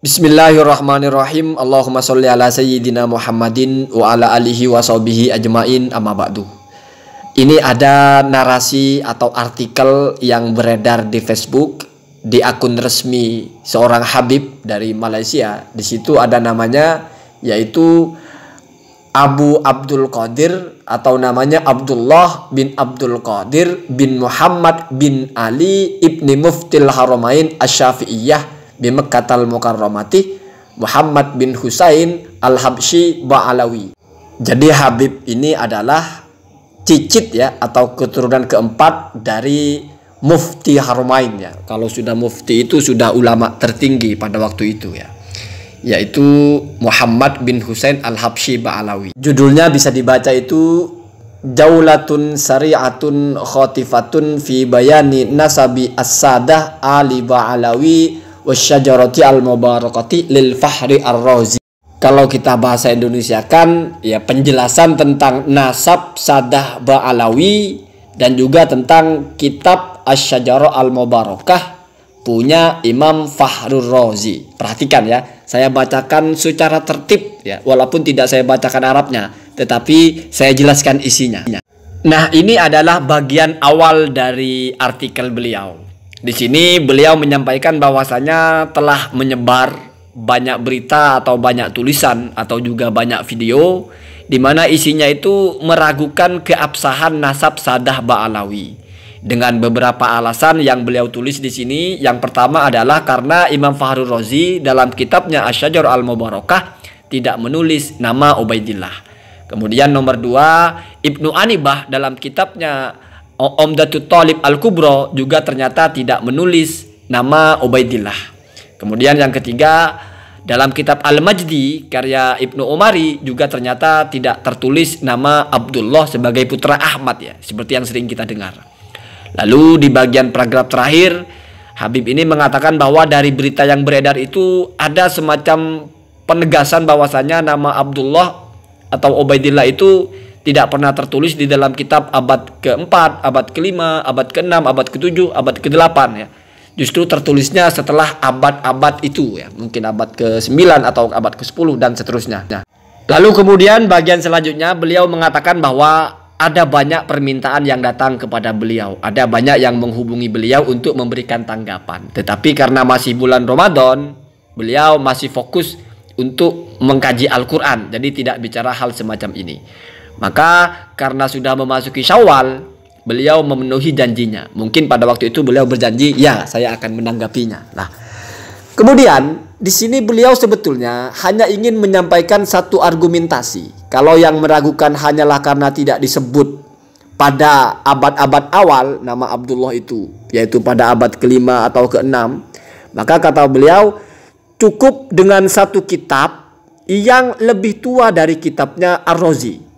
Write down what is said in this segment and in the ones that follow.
Bismillahirrahmanirrahim. Allahumma sholli ala sayyidina Muhammadin wa ala alihi wa sahbihi ajmain, amma ba'du. Ini ada narasi atau artikel yang beredar di Facebook di akun resmi seorang Habib dari Malaysia. Di situ ada namanya, yaitu Abu Abdul Qadir, atau namanya Abdullah bin Abdul Qadir bin Muhammad bin Ali ibni Muftil Haramain Asy-Syafi'iyah bi Mekkatal Mukarramati, Muhammad bin Husain Al-Habsyi Ba'alawi. Jadi Habib ini adalah cicit ya, atau keturunan keempat dari Mufti Haramain ya. Kalau sudah mufti itu sudah ulama tertinggi pada waktu itu ya, yaitu Muhammad bin Husain Al-Habsyi Ba'alawi. Judulnya bisa dibaca itu Jaulatun Sari'atun Khotifatun fi Bayani Nasabi As-Sadah Ali Ba'alawi wasyajarati al-mubarakati lil Fahri ar-Razi. Kalau kita bahasa Indonesia kan ya, penjelasan tentang nasab Sadah Ba'alawi dan juga tentang kitab Asy-Syajarah al-Mubarakah punya Imam Fakhrur Razi. Perhatikan ya, saya bacakan secara tertib ya, walaupun tidak saya bacakan Arabnya, tetapi saya jelaskan isinya. Nah, ini adalah bagian awal dari artikel beliau. Di sini beliau menyampaikan bahwasanya telah menyebar banyak berita atau banyak tulisan atau juga banyak video di mana isinya itu meragukan keabsahan nasab Sadah Ba'alawi dengan beberapa alasan yang beliau tulis di sini. Yang pertama adalah karena Imam Fakhrur Razi dalam kitabnya Asy-Syajarah al-Mubarakah tidak menulis nama Ubaidillah. Kemudian nomor dua, Ibnu Anibah dalam kitabnya Umdatul Thalib Al-Kubra juga ternyata tidak menulis nama Ubaidillah. Kemudian yang ketiga, dalam kitab Al-Majdi karya Ibnu Umari juga ternyata tidak tertulis nama Abdullah sebagai putra Ahmad ya, seperti yang sering kita dengar. Lalu di bagian paragraf terakhir, Habib ini mengatakan bahwa dari berita yang beredar itu ada semacam penegasan bahwasanya nama Abdullah atau Ubaidillah itu tidak pernah tertulis di dalam kitab abad ke-4, abad ke-5, abad ke-6, abad ke-7, abad ke-8 ya. Justru tertulisnya setelah abad-abad itu ya, mungkin abad ke-9 atau abad ke-10 dan seterusnya. Nah, lalu kemudian bagian selanjutnya beliau mengatakan bahwa ada banyak permintaan yang datang kepada beliau. Ada banyak yang menghubungi beliau untuk memberikan tanggapan. Tetapi karena masih bulan Ramadan, beliau masih fokus untuk mengkaji Al-Quran. Jadi tidak bicara hal semacam ini. Maka karena sudah memasuki Syawal, beliau memenuhi janjinya. Mungkin pada waktu itu beliau berjanji, ya saya akan menanggapinya. Nah, kemudian di sini beliau sebetulnya hanya ingin menyampaikan satu argumentasi. Kalau yang meragukan hanyalah karena tidak disebut pada abad-abad awal nama Abdullah itu, yaitu pada abad ke-5 atau ke-6, maka kata beliau cukup dengan satu kitab yang lebih tua dari kitabnya Ar-Razi.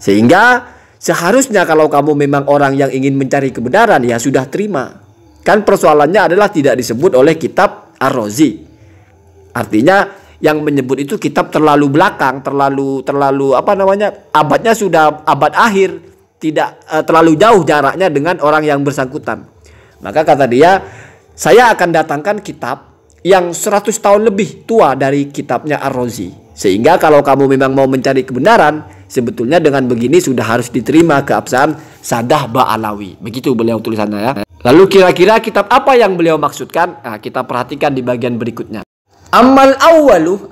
Sehingga seharusnya kalau kamu memang orang yang ingin mencari kebenaran, ya sudah terima. Kan persoalannya adalah tidak disebut oleh kitab Ar-Razi. Artinya yang menyebut itu kitab terlalu belakang, terlalu apa namanya, abadnya sudah abad akhir, tidak terlalu jauh jaraknya dengan orang yang bersangkutan. Maka kata dia, saya akan datangkan kitab yang 100 tahun lebih tua dari kitabnya Ar-Razi. Sehingga kalau kamu memang mau mencari kebenaran, sebetulnya dengan begini sudah harus diterima keabsahan Sadah Ba'alawi. Begitu beliau tulisannya ya. Lalu kira-kira kitab apa yang beliau maksudkan? Nah, kita perhatikan di bagian berikutnya. Amal awalu,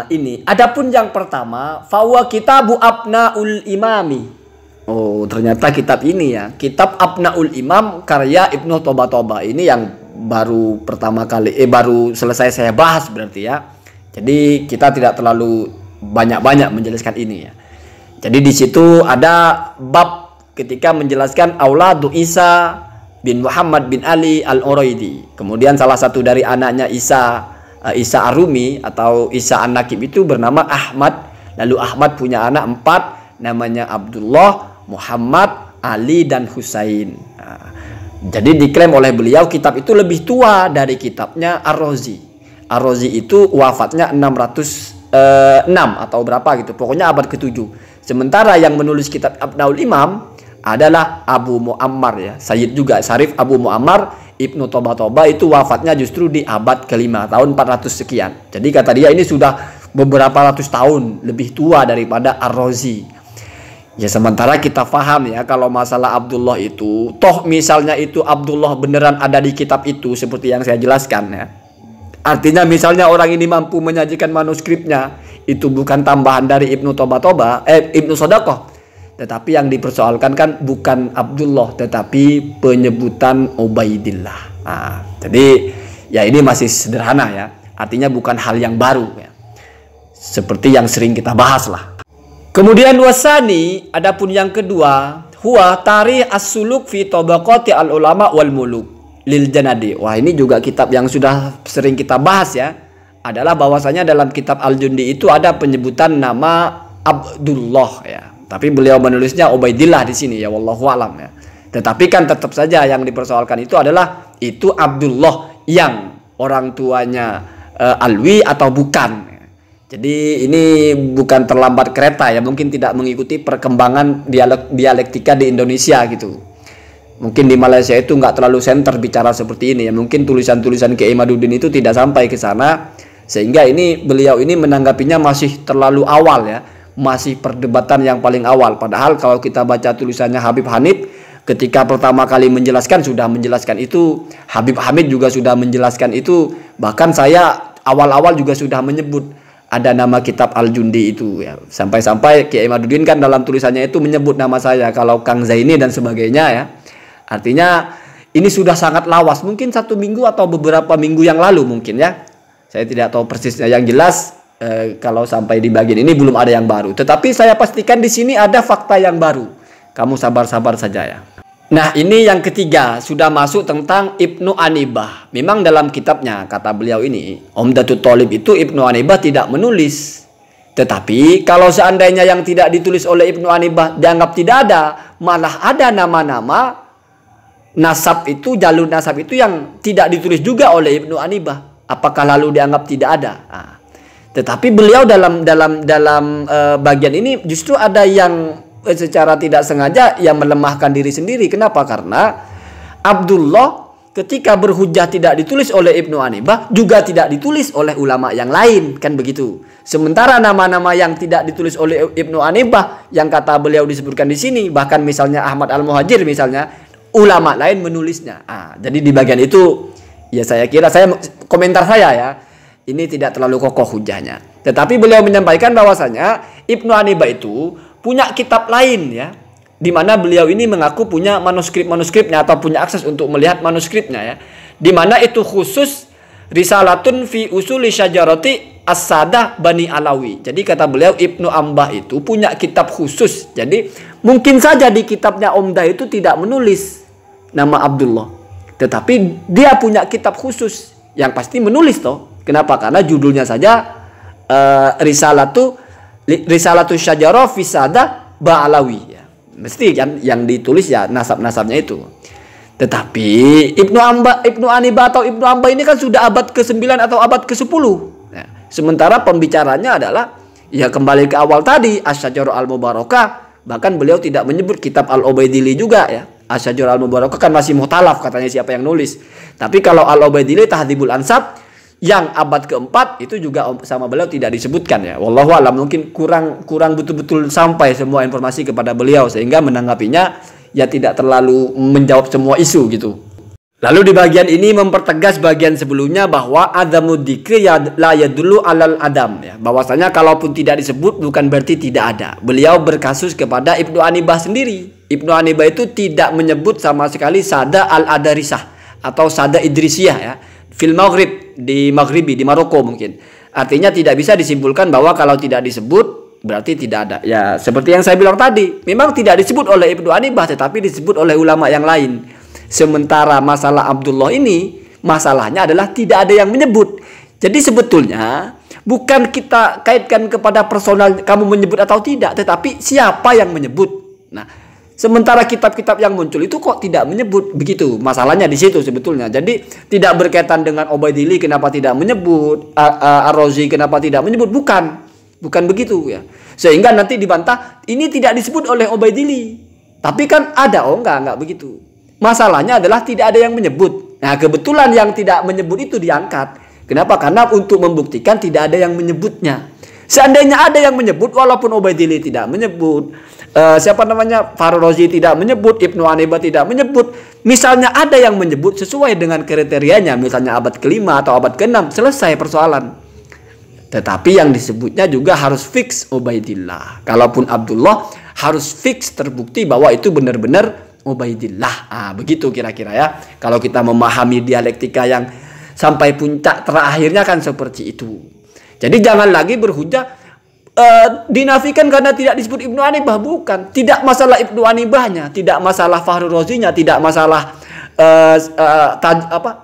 ini. Adapun yang pertama, fawa kitabu Abnaul Imami. Oh, ternyata kitab ini ya. Kitab Abnaul Imam karya Ibnu Toba. Ini yang baru pertama kali, baru selesai saya bahas berarti ya. Jadi kita tidak terlalu banyak-banyak menjelaskan ini ya. Jadi di situ ada bab ketika menjelaskan Auladu Isa bin Muhammad bin Ali Al-Uraidi. Kemudian salah satu dari anaknya Isa Ar-Rumi atau Isa An-Nakib itu bernama Ahmad. Lalu Ahmad punya anak 4, namanya Abdullah, Muhammad, Ali dan Husain. Nah, jadi diklaim oleh beliau kitab itu lebih tua dari kitabnya Ar-Razi. Ar-Razi itu wafatnya 606 atau berapa gitu. Pokoknya abad ke-7. Sementara yang menulis kitab Abnaul Imam adalah Abu Muammar ya. Sayyid juga, Syarif Abu Muammar Ibnu Toba itu wafatnya justru di abad ke-5 tahun 400 sekian. Jadi kata dia ini sudah beberapa ratus tahun lebih tua daripada Ar-Razi. Ya sementara kita paham ya kalau masalah Abdullah itu, toh misalnya itu Abdullah beneran ada di kitab itu seperti yang saya jelaskan ya. Artinya misalnya orang ini mampu menyajikan manuskripnya, itu bukan tambahan dari Ibnu Ibnu Sodaqah. Tetapi yang dipersoalkan kan bukan Abdullah, tetapi penyebutan Ubaidillah. Nah, jadi ya ini masih sederhana ya. Artinya bukan hal yang baru ya. Seperti yang sering kita bahas lah. Kemudian wasani, adapun yang kedua, huwa tarikh as-suluk fi tabaqati al-ulama wal muluk lil Janadi. Wah, ini juga kitab yang sudah sering kita bahas ya. Adalah bahwasanya dalam kitab Al-Jundi itu ada penyebutan nama Abdullah ya. Tapi beliau menulisnya Ubaidillah di sini ya, wallahu alam ya. Tetapi kan tetap saja yang dipersoalkan itu adalah itu Abdullah yang orang tuanya Alwi atau bukan. Jadi ini bukan terlambat kereta ya, mungkin tidak mengikuti perkembangan dialektika di Indonesia gitu. Mungkin di Malaysia itu nggak terlalu center bicara seperti ini ya. Mungkin tulisan-tulisan Kiai Imaduddin itu tidak sampai ke sana, sehingga ini beliau ini menanggapinya masih terlalu awal ya. Masih perdebatan yang paling awal. Padahal kalau kita baca tulisannya Habib Hanif, ketika pertama kali menjelaskan sudah menjelaskan itu. Habib Hamid juga sudah menjelaskan itu. Bahkan saya awal-awal juga sudah menyebut ada nama kitab Al-Jundi itu ya. Sampai-sampai Kiai Imaduddin kan dalam tulisannya itu menyebut nama saya, kalau Kang Zaini dan sebagainya ya. Artinya ini sudah sangat lawas. Mungkin 1 minggu atau beberapa minggu yang lalu mungkin ya. Saya tidak tahu persisnya. Yang jelas kalau sampai di bagian ini belum ada yang baru. Tetapi saya pastikan di sini ada fakta yang baru. Kamu sabar-sabar saja ya. Nah ini yang ketiga, sudah masuk tentang Ibnu Anibah. Memang dalam kitabnya kata beliau ini, Umdatul Thalib itu Ibnu Anibah tidak menulis. Tetapi kalau seandainya yang tidak ditulis oleh Ibnu Anibah dianggap tidak ada, malah ada nama-nama nasab itu, jalur nasab itu yang tidak ditulis juga oleh Ibnu Anibah. Apakah lalu dianggap tidak ada? Nah, tetapi beliau dalam bagian ini justru ada yang secara tidak sengaja yang melemahkan diri sendiri. Kenapa? Karena Abdullah ketika berhujjah tidak ditulis oleh Ibnu Anibah, juga tidak ditulis oleh ulama yang lain, kan begitu. Sementara nama-nama yang tidak ditulis oleh Ibnu Anibah yang kata beliau disebutkan di sini, bahkan misalnya Ahmad Al-Muhajir misalnya, ulama lain menulisnya. Jadi di bagian itu ya saya kira komentar saya ya, ini tidak terlalu kokoh hujahnya. Tetapi beliau menyampaikan bahwasanya Ibnu Anibah itu punya kitab lain ya, di mana beliau ini mengaku punya manuskrip-manuskripnya atau punya akses untuk melihat manuskripnya ya, di mana itu khusus Risalatun fi usuli syajarati as-sadah Bani Alawi. Jadi kata beliau Ibnu Ambah itu punya kitab khusus. Jadi mungkin saja di kitabnya Umdah itu tidak menulis nama Abdullah, tetapi dia punya kitab khusus yang pasti menulis toh. Kenapa? Karena judulnya saja Risalatu Syajarah fi Sadah Ba'alawi ya. Mesti kan yang ditulis ya nasab-nasabnya itu. Tetapi Ibnu Anibah atau Ibnu Ambah ini kan sudah abad ke-9 atau abad ke-10 ya. Sementara pembicaranya adalah ya kembali ke awal tadi, Asy-Syajarah Al-Mubarakah. Bahkan beliau tidak menyebut kitab Al-Ubaidili juga ya. Asy-Syajarah Al-Mubarakah kan masih muhtalaf katanya siapa yang nulis. Tapi kalau Al-Ubaidili Tahdhibul Ansab yang abad keempat itu juga sama beliau tidak disebutkan ya. Wallahu a'lam, mungkin kurang betul-betul sampai semua informasi kepada beliau sehingga menanggapinya ya tidak terlalu menjawab semua isu gitu. Lalu di bagian ini mempertegas bagian sebelumnya bahwa adamud dzikri la yadullu alal adam ya. Bahwasanya kalaupun tidak disebut bukan berarti tidak ada. Beliau berkasus kepada Ibnu Anibah sendiri. Ibnu Anibah itu tidak menyebut sama sekali Sada al-Adarisah atau Sada Idrisiyah ya. Fil Maghrib, di Maghribi, di Maroko mungkin. Artinya tidak bisa disimpulkan bahwa kalau tidak disebut berarti tidak ada. Ya seperti yang saya bilang tadi, memang tidak disebut oleh Ibnu Anibah tetapi disebut oleh ulama yang lain. Sementara masalah Abdullah ini, masalahnya adalah tidak ada yang menyebut. Jadi sebetulnya bukan kita kaitkan kepada personal kamu menyebut atau tidak, tetapi siapa yang menyebut. Nah, sementara kitab-kitab yang muncul itu kok tidak menyebut, begitu. Masalahnya di situ sebetulnya. Jadi tidak berkaitan dengan Ubaidili kenapa tidak menyebut, Ar-Razi kenapa tidak menyebut, bukan begitu ya. Sehingga nanti dibantah ini tidak disebut oleh Ubaidili. Tapi kan ada, enggak begitu. Masalahnya adalah tidak ada yang menyebut. Nah, kebetulan yang tidak menyebut itu diangkat. Kenapa? Karena untuk membuktikan tidak ada yang menyebutnya. Seandainya ada yang menyebut, walaupun Ubaidillah tidak menyebut, Fahru Razi tidak menyebut, Ibnu Hanibah tidak menyebut, misalnya ada yang menyebut sesuai dengan kriterianya, misalnya abad ke-5 atau abad ke-6, selesai persoalan. Tetapi yang disebutnya juga harus fix Ubaidillah. Kalaupun Abdullah, harus fix terbukti bahwa itu benar-benar Ubaidillah. Begitu kira-kira ya. Kalau kita memahami dialektika yang sampai puncak terakhirnya kan seperti itu. Jadi jangan lagi berhujah dinafikan karena tidak disebut Ibnu Hanibah. Bukan. Tidak masalah Ibnu Hanibahnya, tidak masalah Fahru Razinya, tidak masalah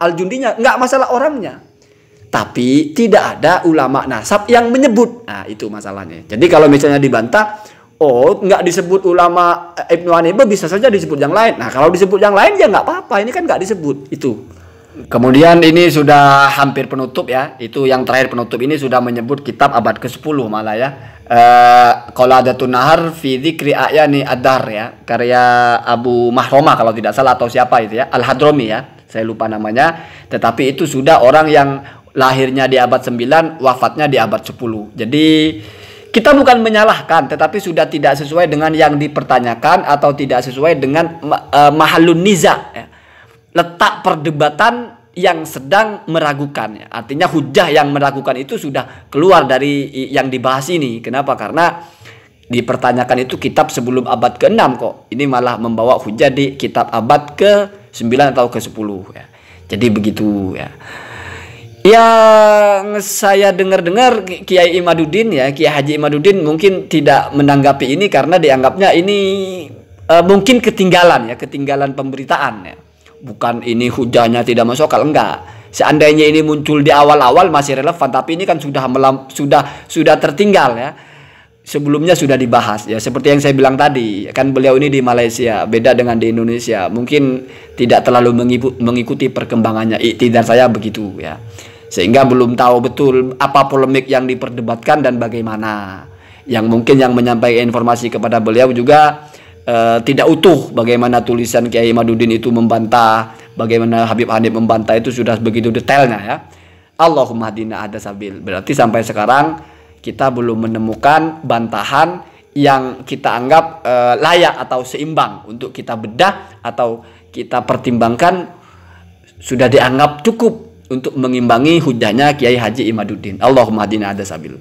Al-Jundinya, nggak masalah orangnya. Tapi tidak ada ulama nasab yang menyebut. Nah, itu masalahnya. Jadi kalau misalnya dibantah, oh nggak disebut ulama Ibnu Hanibah, bisa saja disebut yang lain. Nah, kalau disebut yang lain ya nggak apa-apa. Ini kan nggak disebut. Itu. Kemudian ini sudah hampir penutup ya. Itu yang terakhir penutup ini sudah menyebut kitab abad ke-10 malah ya. Qoladatun Nahar fi dzikri a'yani ad-dahr ya. Karya Abu Mahromah kalau tidak salah, atau siapa itu ya. Al-Hadrami ya. Saya lupa namanya. Tetapi itu sudah orang yang lahirnya di abad 9, wafatnya di abad 10. Jadi kita bukan menyalahkan, tetapi sudah tidak sesuai dengan yang dipertanyakan atau tidak sesuai dengan mahallun niza ya. Letak perdebatan yang sedang meragukan ya. Artinya hujah yang meragukan itu sudah keluar dari yang dibahas ini. Kenapa? Karena dipertanyakan itu kitab sebelum abad ke-6 kok. Ini malah membawa hujah di kitab abad ke-9 atau ke-10 ya. Jadi begitu ya. Yang saya dengar-dengar Kiai Imaduddin ya, Kiai Haji Imaduddin mungkin tidak menanggapi ini karena dianggapnya ini mungkin ketinggalan pemberitaan ya. Bukan ini hujahnya tidak masuk akal, enggak. Seandainya ini muncul di awal-awal masih relevan, tapi ini kan sudah tertinggal ya. Sebelumnya sudah dibahas ya, seperti yang saya bilang tadi, kan beliau ini di Malaysia, beda dengan di Indonesia. Mungkin tidak terlalu mengikuti perkembangannya, iktidar saya begitu ya. Sehingga belum tahu betul apa polemik yang diperdebatkan dan bagaimana. Yang mungkin yang menyampaikan informasi kepada beliau juga tidak utuh. Bagaimana tulisan Kiai Imaduddin itu membantah, bagaimana Habib Hanif membantah, itu sudah begitu detailnya ya. Allahumma hadina ada sabil. Berarti sampai sekarang kita belum menemukan bantahan yang kita anggap layak atau seimbang untuk kita bedah atau kita pertimbangkan, sudah dianggap cukup untuk mengimbangi hujahnya Kiai Haji Imaduddin. Allahumma hadina ada sabil.